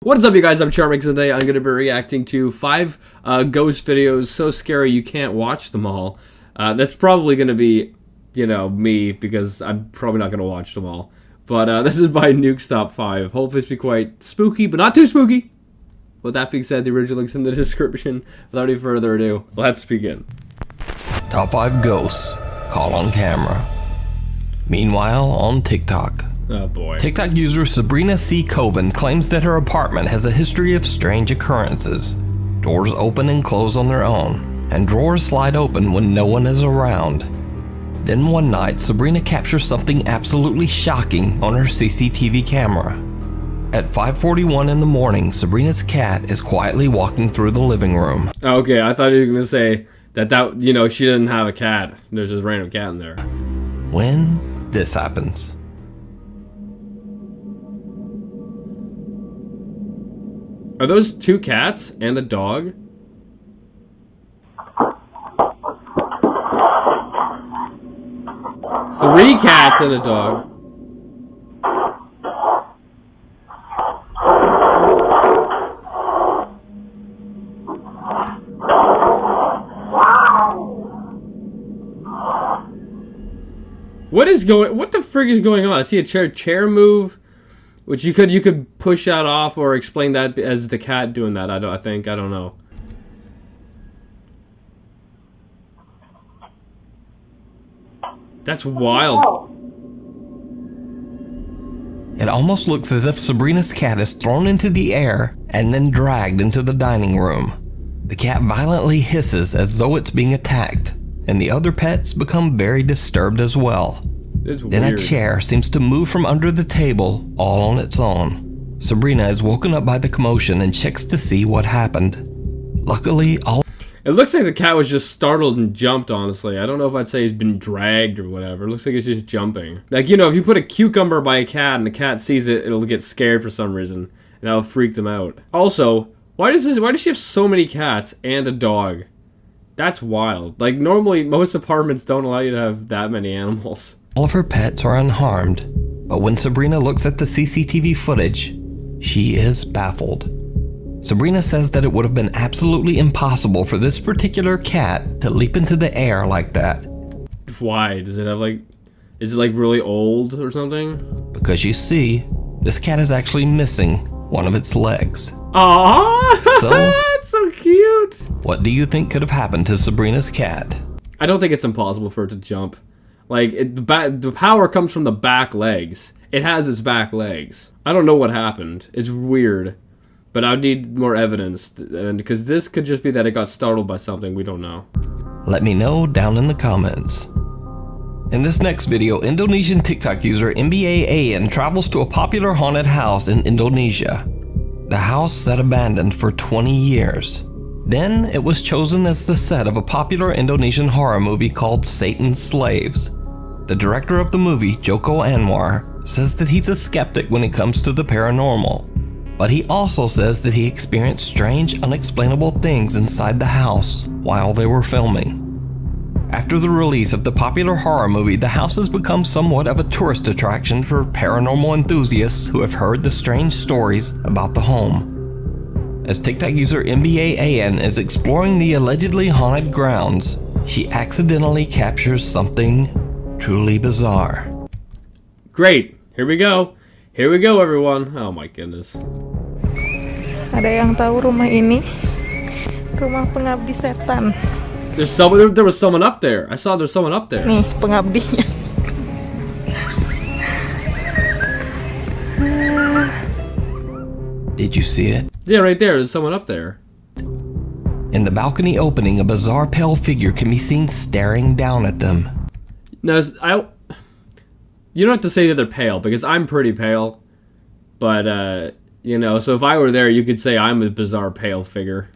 What is up, you guys? I'm Charmix, and today I'm going to be reacting to 5 ghost videos so scary you can't watch them all. That's probably going to be, me, because I'm probably not going to watch them all. But this is by Nuke's Top 5. Hopefully it's be quite spooky, but not too spooky. With that being said, the original link's in the description. Without any further ado, let's begin. Top 5 ghosts caught on camera. Meanwhile, on TikTok. Oh boy. TikTok user Sabrina C. Coven claims that her apartment has a history of strange occurrences. Doors open and close on their own, and drawers slide open when no one is around. Then one night, Sabrina captures something absolutely shocking on her CCTV camera. At 5:41 in the morning, Sabrina's cat is quietly walking through the living room. Okay, I thought you were going to say that, she didn't have a cat. There's just a random cat in there. When this happens. Are those 2 cats and a dog? It's 3 cats and a dog. What the frig is going on? I see a chair move. Which you could push that off or explain that as the cat doing that. I don't know. That's wild. It almost looks as if Sabrina's cat is thrown into the air and then dragged into the dining room. The cat violently hisses as though it's being attacked, and the other pets become very disturbed as well. Then a chair seems to move from under the table all on its own. Sabrina is woken up by the commotion and checks to see what happened. Luckily, it looks like the cat was just startled and jumped, honestly. I don't know if I'd say he's been dragged or whatever. It looks like it's just jumping. Like, if you put a cucumber by a cat and the cat sees it, it'll get scared for some reason. And that'll freak them out. Also, why does she have so many cats and a dog? That's wild. Like, normally, most apartments don't allow you to have that many animals. All of her pets are unharmed, but when Sabrina looks at the CCTV footage, she is baffled. Sabrina says that it would have been absolutely impossible for this particular cat to leap into the air like that. Why? Does it have is it really old or something? Because you see, this cat is actually missing one of its legs. Aww! So, that's so cute! What do you think could have happened to Sabrina's cat? I don't think it's impossible for it to jump. The power comes from the back legs. It has its back legs. I don't know what happened. It's weird. But I would need more evidence. Because this could just be that it got startled by something we don't know. Let me know down in the comments. In this next video, Indonesian TikTok user MBAAN travels to a popular haunted house in Indonesia. The house sat abandoned for 20 years. Then it was chosen as the set of a popular Indonesian horror movie called Satan's Slaves. The director of the movie, Joko Anwar, says that he's a skeptic when it comes to the paranormal. But he also says that he experienced strange, unexplainable things inside the house while they were filming. After the release of the popular horror movie, the house has become somewhat of a tourist attraction for paranormal enthusiasts who have heard the strange stories about the home. As TikTok user MBAAN is exploring the allegedly haunted grounds, she accidentally captures something truly bizarre. Great. Here we go. Here we go, everyone. Oh my goodness. Ada yang tahu rumah ini? Rumah pengabdi setan. There was someone up there. I saw there's someone up there. Nih, pengabdinya. Did you see it? Yeah, right there. There's someone up there. In the balcony opening, a bizarre pale figure can be seen staring down at them. No, you don't have to say that they're pale, because I'm pretty pale. But, so if I were there, you could say I'm a bizarre pale figure.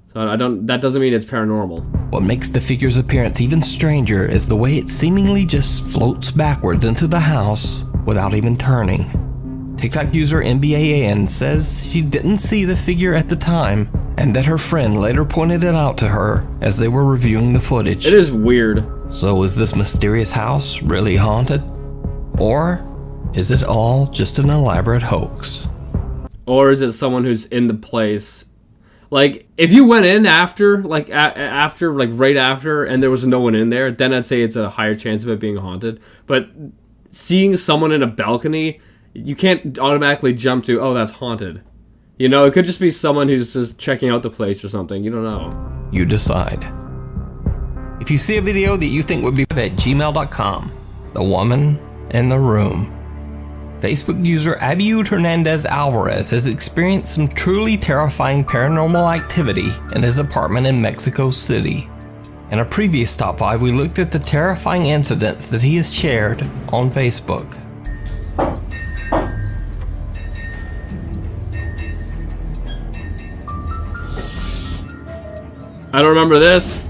So that doesn't mean it's paranormal. What makes the figure's appearance even stranger is the way it seemingly just floats backwards into the house without even turning. TikTok user MBAAN says she didn't see the figure at the time, and that her friend later pointed it out to her as they were reviewing the footage. It is weird. So is this mysterious house really haunted? Or is it all just an elaborate hoax? Or is it someone who's in the place? Like, if you went in after, like, right after, and there was no one in there, then I'd say it's a higher chance of it being haunted. But seeing someone in a balcony, you can't automatically jump to, oh, that's haunted. You know, it could just be someone who's just checking out the place or something. You don't know. You decide. If you see a video that you think would be at gmail.com, The Woman in the Room. Facebook user Abiud Hernandez Alvarez has experienced some truly terrifying paranormal activity in his apartment in Mexico City. In a previous Top 5, we looked at the terrifying incidents that he has shared on Facebook. I don't remember this.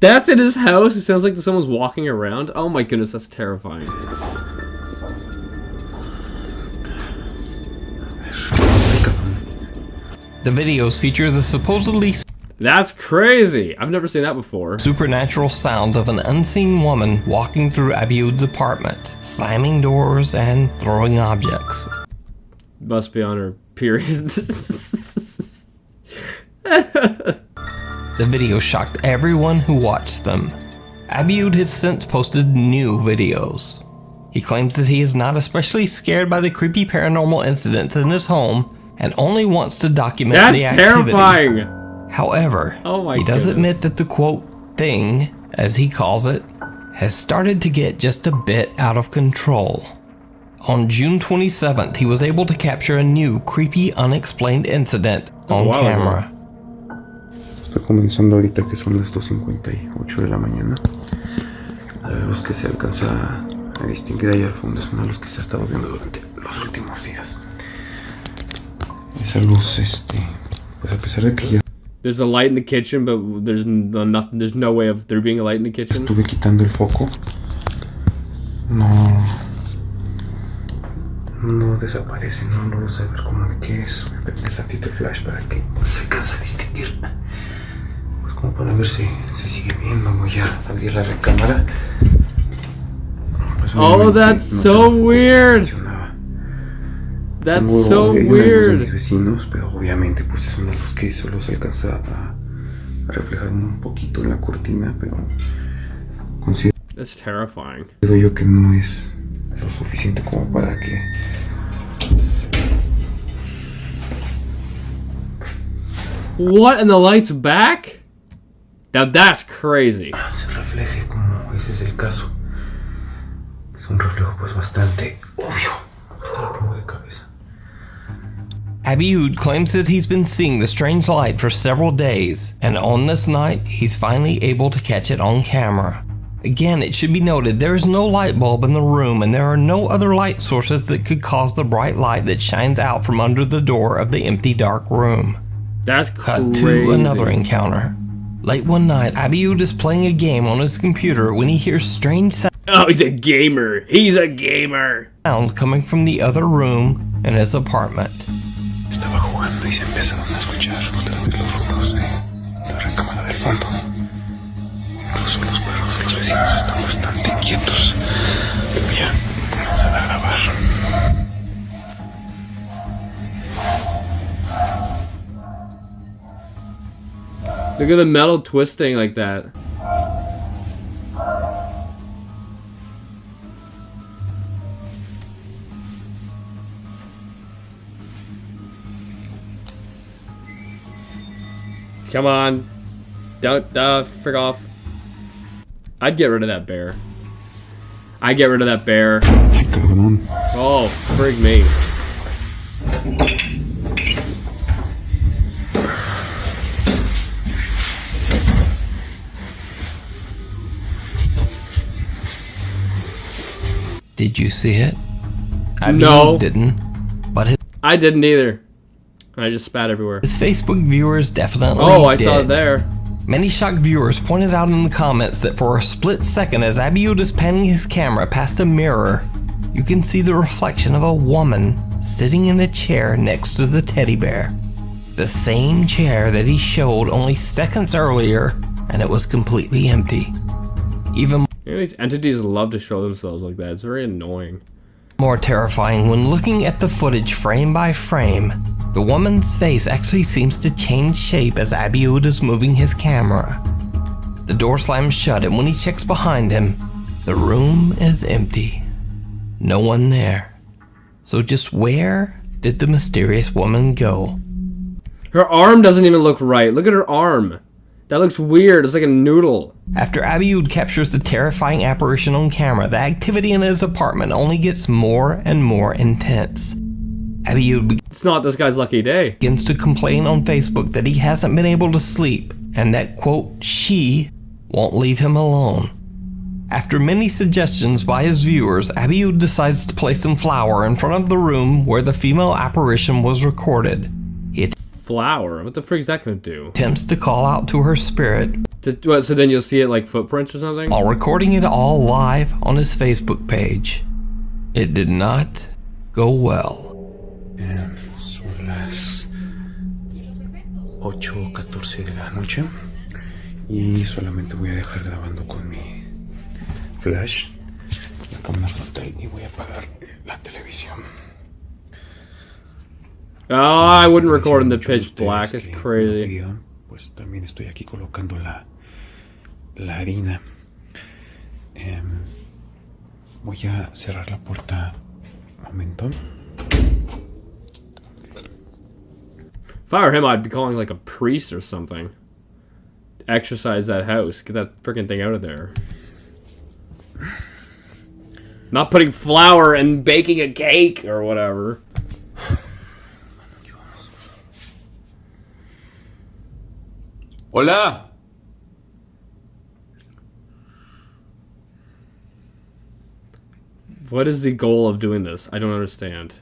That's in his house? It sounds like someone's walking around. Oh my goodness, that's terrifying. The videos feature the supposedly That's crazy. I've never seen that before. supernatural sounds of an unseen woman walking through Abiud's apartment, slamming doors and throwing objects. Must be on her period. The video shocked everyone who watched them. Abiud has since posted new videos. He claims that he is not especially scared by the creepy paranormal incidents in his home and only wants to document That's the activity. terrifying. However, Oh my he does goodness. admit that the quote thing, as he calls it, has started to get just a bit out of control. On June 27th, he was able to capture a new creepy unexplained incident on while ago. camera. Está comenzando ahorita que son las 2:58 de la mañana. La luz que se alcanza a distinguir ahí al fondo es una luz que se ha estado viendo durante los últimos días. Esa luz, pues a pesar de que ya There's a light in the kitchen, but there's nothing. There's no way of there being a light in the kitchen. estuve quitando el foco, no desaparece, no logro saber cómo de qué es. Voy a prender tantito el flash para que se alcance a distinguir. Pues como para ver si se sigue viendo. Voy a abrir la recámara. Pues, Oh, obviamente, that's no so tengo weird. funcionaba. That's Tengo so una luz de weird. mis vecinos, pero obviamente pues es una luz que solo se alcanza a reflejar un poquito en la cortina, pero considero That's terrifying. yo que no es lo suficiente como para que What? And the light's back? Now that's crazy. se refleje, como ese es el caso. Es un reflejo pues bastante obvio. Hasta la pongo de cabeza. Abiud claims that he's been seeing the strange light for several days, and on this night, he's finally able to catch it on camera. Again, it should be noted there is no light bulb in the room and there are no other light sources that could cause the bright light that shines out from under the door of the empty dark room. That's Cut crazy. to another encounter. Late one night, Abiud is playing a game on his computer when he hears strange Oh, he's a gamer. He's a gamer. sounds coming from the other room in his apartment. Estaba jugando y se empezaron a escuchar otra vez los ruidos de la recámara del fondo. Incluso los perros de los vecinos están bastante inquietos. Voy a comenzar a grabar. Look at the metal twisting like that. Come on. Don't, frick off. I'd get rid of that bear. I'd get rid of that bear. Ay, cabrón. Oh, frig me. Did you see it? No. Abiud didn't, but I didn't either. I just spat everywhere. his Facebook viewers definitely Oh, I did. saw it there. Many shocked viewers pointed out in the comments that for a split second as Abiud is panning his camera past a mirror, you can see the reflection of a woman sitting in the chair next to the teddy bear. The same chair that he showed only seconds earlier, and it was completely empty. Even These entities love to show themselves like that. It's very annoying. more terrifying when looking at the footage frame by frame, the woman's face actually seems to change shape as Abiud is moving his camera. The door slams shut, and when he checks behind him, the room is empty. No one there. So just where did the mysterious woman go? Her arm doesn't even look right. Look at her arm. That looks weird. It's like a noodle. After Abiud captures the terrifying apparition on camera, the activity in his apartment only gets more and more intense. Abiud It's not this guy's lucky day. begins to complain on Facebook that he hasn't been able to sleep, and that, quote, she won't leave him alone. After many suggestions by his viewers, Abiud decides to place some flour in front of the room where the female apparition was recorded. He Flower? What the frick is that gonna do? attempts to call out to her spirit What, so then you'll see it like footprints or something? while recording it all live on his Facebook page. It did not go well. Son las 8:14 de la noche y solamente voy a dejar grabando con mi flash la cámara frontal y voy a apagar la televisión. Oh, I wouldn't record in the pitch black. It's crazy. Video, pues también estoy aquí colocando la harina. Voy a cerrar la puerta un momento. If I were him, I'd be calling like a priest or something. Exercise that house. Get that freaking thing out of there. Not putting flour and baking a cake or whatever. Hola. What is the goal of doing this? I don't understand.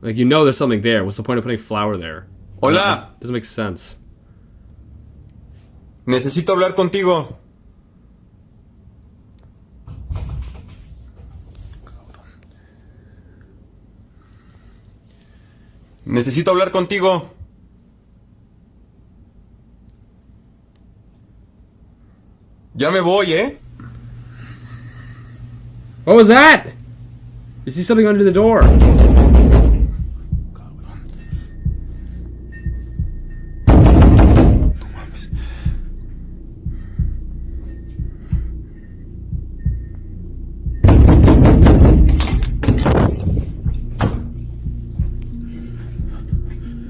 Like, you know there's something there. What's the point of putting flour there? Hola. Doesn't make sense. Necesito hablar contigo. Necesito hablar contigo. Ya me voy, ¿eh? What was that? You see something under the door?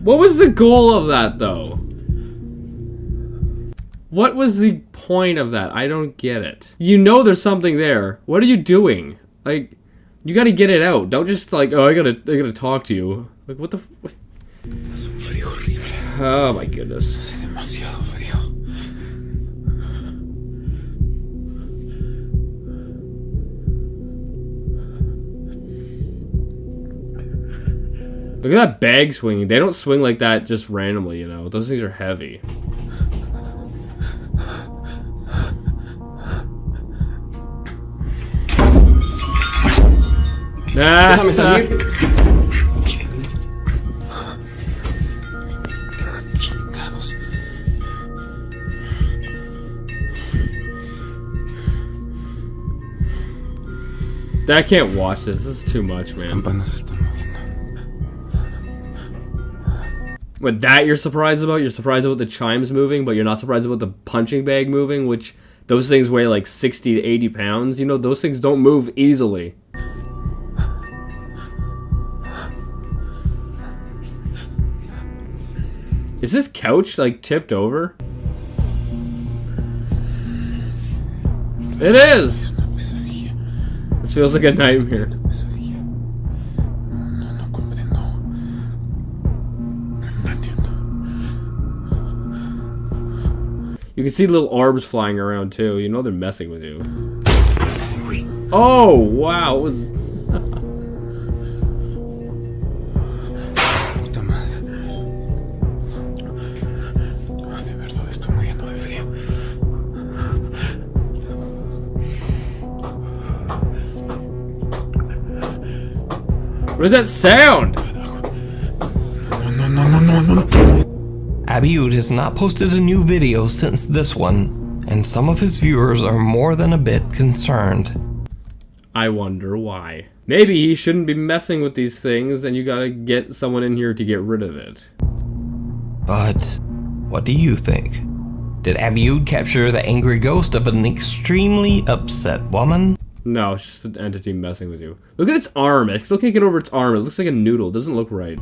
What was the goal of that, though? What was the point of that? I don't get it. You know there's something there. What are you doing? Like, you gotta get it out. Don't just like, oh, I gotta talk to you. Like, what the Oh my goodness. Demasiado frío. Look at that bag swinging. They don't swing like that just randomly, you know. Those things are heavy. Déjame salir. I can't watch this. This is too much, man. Campanas se están moviendo. What, that you're surprised about? You're surprised about the chimes moving, but you're not surprised about the punching bag moving, which those things weigh like 60 to 80 pounds. You know, those things don't move easily. Is this couch, like, tipped over? It is! This feels like a nightmare. You can see little orbs flying around too. You know they're messing with you. Oh wow! It was. Puta madre. De verdad estoy muriendo de frío. What is that sound? Abiud has not posted a new video since this one, and some of his viewers are more than a bit concerned. I wonder why. Maybe he shouldn't be messing with these things and you gotta get someone in here to get rid of it. But what do you think? Did Abiud capture the angry ghost of an extremely upset woman? No, it's just an entity messing with you. Look at its arm. I still can't get over its arm. It looks like a noodle. It doesn't look right.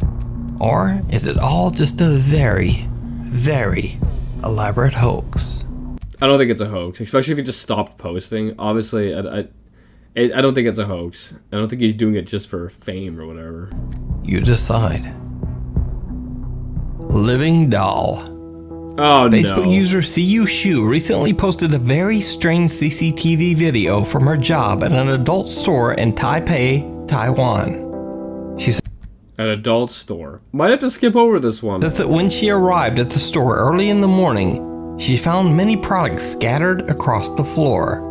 Or is it all just a very, very elaborate hoax? I don't think it's a hoax, especially if he just stopped posting. Obviously, I don't think it's a hoax. I don't think he's doing it just for fame or whatever. You decide. Living doll. Oh, Facebook no. user CU Shu recently posted a very strange CCTV video from her job at an adult store in Taipei, Taiwan. She says An adult store. Might have to skip over this one. that when she arrived at the store early in the morning, she found many products scattered across the floor.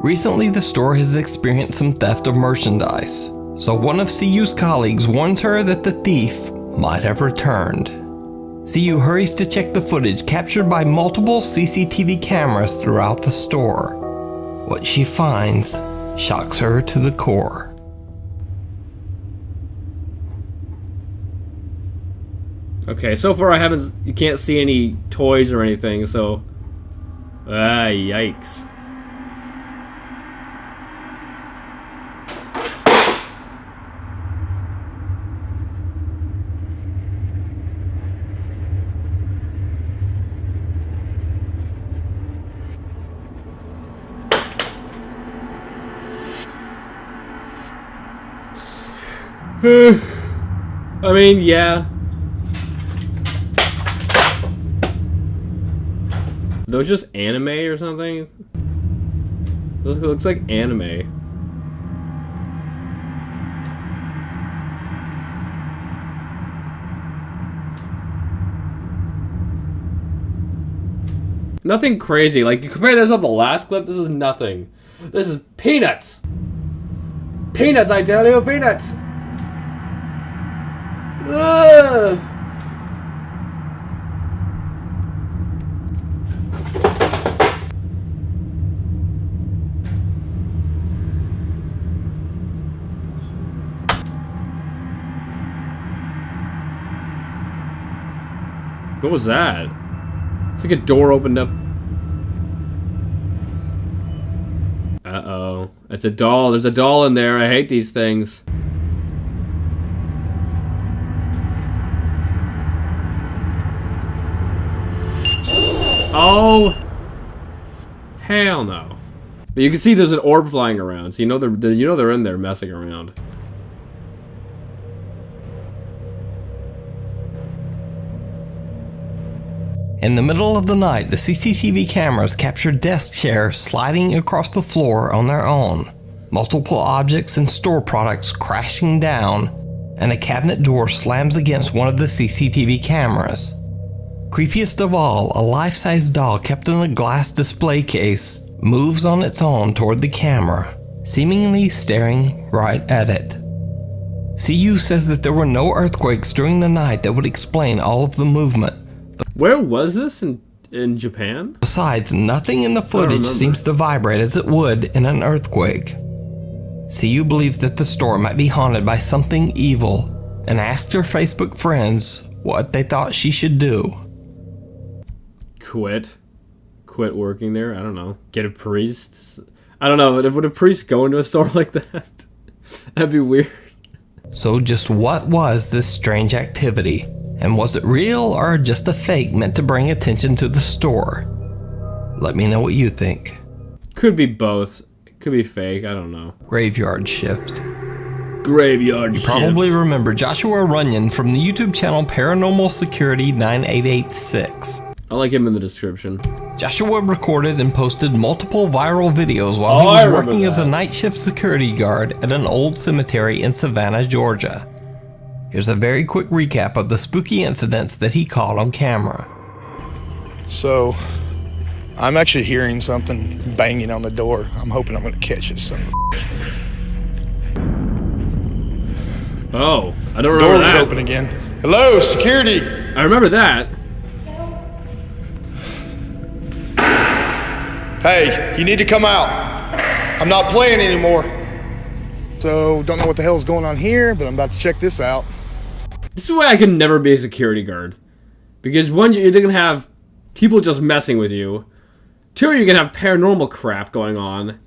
Recently, the store has experienced some theft of merchandise, so one of CU's colleagues warns her that the thief might have returned. CU hurries to check the footage captured by multiple CCTV cameras throughout the store. What she finds shocks her to the core. Okay, so far you can't see any toys or anything, so... yikes. I mean, yeah. Those just anime or something? This looks like anime. Nothing crazy. Like, you compare this with the last clip, this is nothing. This is peanuts. Peanuts, I tell you, peanuts. Ugh. What was that? It's like a door opened up. Uh-oh. It's a doll. There's a doll in there. I hate these things. Oh! Hell no. But you can see there's an orb flying around, so you know they're in there messing around. In the middle of the night, the CCTV cameras captured desk chairs sliding across the floor on their own, multiple objects and store products crashing down, and a cabinet door slams against one of the CCTV cameras. Creepiest of all, a life-size doll kept in a glass display case moves on its own toward the camera, seemingly staring right at it. CU says that there were no earthquakes during the night that would explain all of the movement. Where was this? In Japan? Besides, nothing in the footage seems to vibrate as it would in an earthquake. CU believes that the store might be haunted by something evil and asked her Facebook friends what they thought she should do. Quit working there? I don't know. Get a priest? I don't know. Would a priest go into a store like that? That'd be weird. So just what was this strange activity? And was it real or just a fake meant to bring attention to the store? Let me know what you think. Could be both. Could be fake. I don't know. Graveyard Shift. Graveyard Shift. Probably remember Joshua Runyon from the YouTube channel Paranormal Security 9886. I'll link him in the description. Joshua recorded and posted multiple viral videos while he was working as a night shift security guard at an old cemetery in Savannah, Georgia. Here's a very quick recap of the spooky incidents that he caught on camera. So, I'm actually hearing something banging on the door. I'm hoping I'm going to catch it. Oh, I don't remember Door that. was open again. Hello, security. I remember that. Hey, you need to come out. I'm not playing anymore. So, don't know what the hell's going on here, but I'm about to check this out. This is why I can never be a security guard. Because one, you're either going to have people just messing with you. Two, you're going to have paranormal crap going on.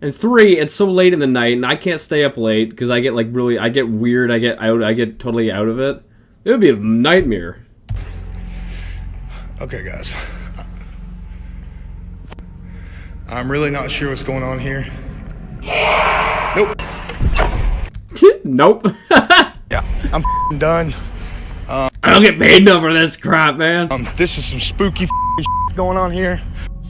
And three, it's so late in the night and I can't stay up late because I get like really, I get weird, I get totally out of it. It would be a nightmare. Okay, guys. I'm really not sure what's going on here. Nope. Nope. Yeah, I'm f***ing done. I don't get paid enough for this crap, man. This is some spooky f***ing going on here.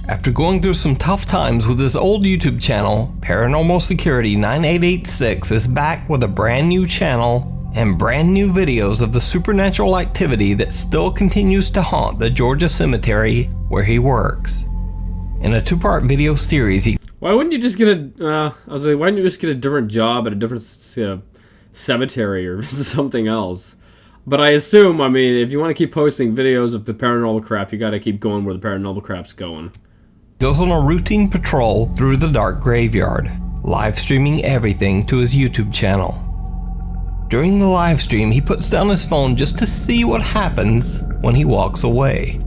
After going through some tough times with his old YouTube channel, Paranormal Security 9886 is back with a brand new channel and brand new videos of the supernatural activity that still continues to haunt the Georgia cemetery where he works. In a two-part video series, Why wouldn't you just get a, I was like, why didn't you just get a different job at a different cemetery or something else? But I assume, I mean, if you want to keep posting videos of the paranormal crap, you gotta keep going where the paranormal crap's going. goes on a routine patrol through the dark graveyard, live streaming everything to his YouTube channel. During the live stream, he puts down his phone just to see what happens when he walks away.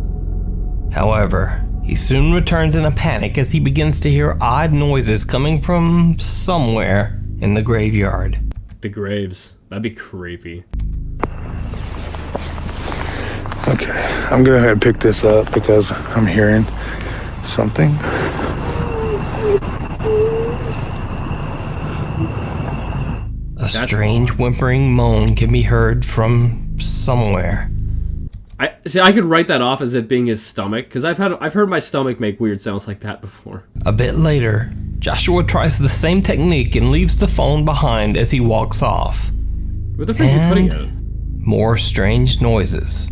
However, he soon returns in a panic as he begins to hear odd noises coming from somewhere in the graveyard. The graves. That'd be creepy. Okay, I'm gonna go ahead and pick this up because I'm hearing something. A strange whimpering moan can be heard from somewhere. I could write that off as it being his stomach, because I've heard my stomach make weird sounds like that before. A bit later, Joshua tries the same technique and leaves the phone behind as he walks off. Where the frick is he putting it? More strange noises.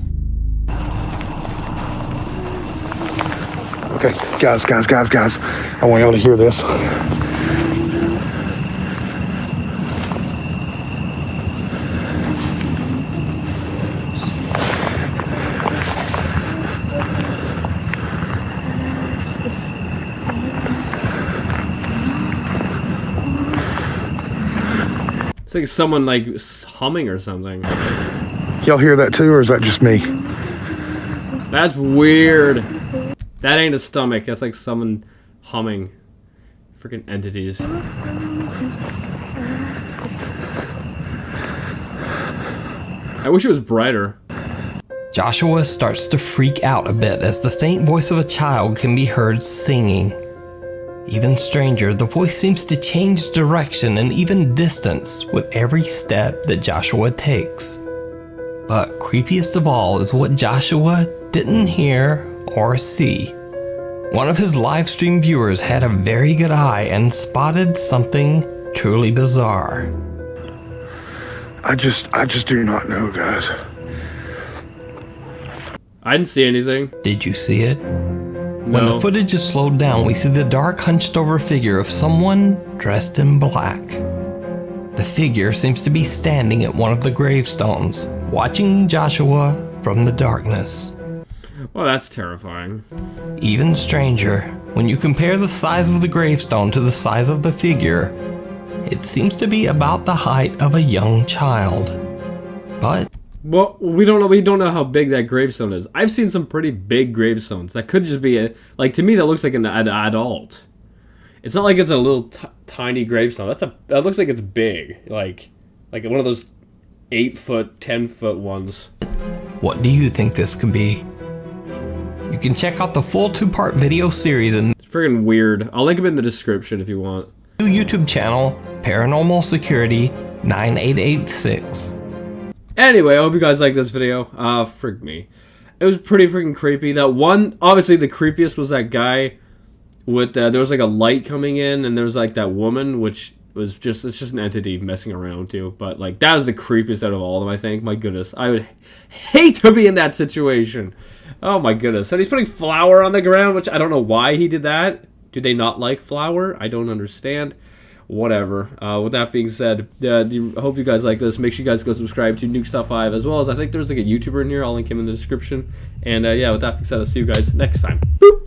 Okay, guys, I want y'all to hear this. It's like someone like humming or something. Y'all hear that too, or is that just me? That's weird. That ain't a stomach. That's like someone humming. Freaking entities. I wish it was brighter. Joshua starts to freak out a bit as the faint voice of a child can be heard singing. Even stranger, the voice seems to change direction and even distance with every step that Joshua takes. But creepiest of all is what Joshua didn't hear or see. One of his live stream viewers had a very good eye and spotted something truly bizarre. I just do not know, guys. I didn't see anything. Did you see it? No. When the footage is slowed down, we see the dark, hunched-over figure of someone dressed in black. The figure seems to be standing at one of the gravestones, watching Joshua from the darkness. Well, that's terrifying. Even stranger, when you compare the size of the gravestone to the size of the figure, it seems to be about the height of a young child. But Well, we don't know how big that gravestone is. I've seen some pretty big gravestones. That could just be like, to me, that looks like an adult. It's not like it's a little tiny gravestone. That looks like it's big, like one of those 8-foot, 10-foot ones. what do you think this could be? You can check out the full 2-part video series in It's friggin' weird. I'll link them in the description if you want. the new YouTube channel, Paranormal Security 9886. Anyway, I hope you guys like this video. Frig me. It was pretty freaking creepy. That one, obviously the creepiest was that guy with, there was like a light coming in, and there was like that woman, which was just, it's just an entity messing around too. But like, that was the creepiest out of all of them, I think. My goodness. I would hate to be in that situation. Oh my goodness. And he's putting flour on the ground, which I don't know why he did that. Do they not like flour? I don't understand. Whatever. With that being said, I hope you guys like this. Make sure you guys go subscribe to Nuke Stuff 5, as well as I think there's like a YouTuber in here. I'll link him in the description. And yeah, with that being said, I'll see you guys next time. Boop!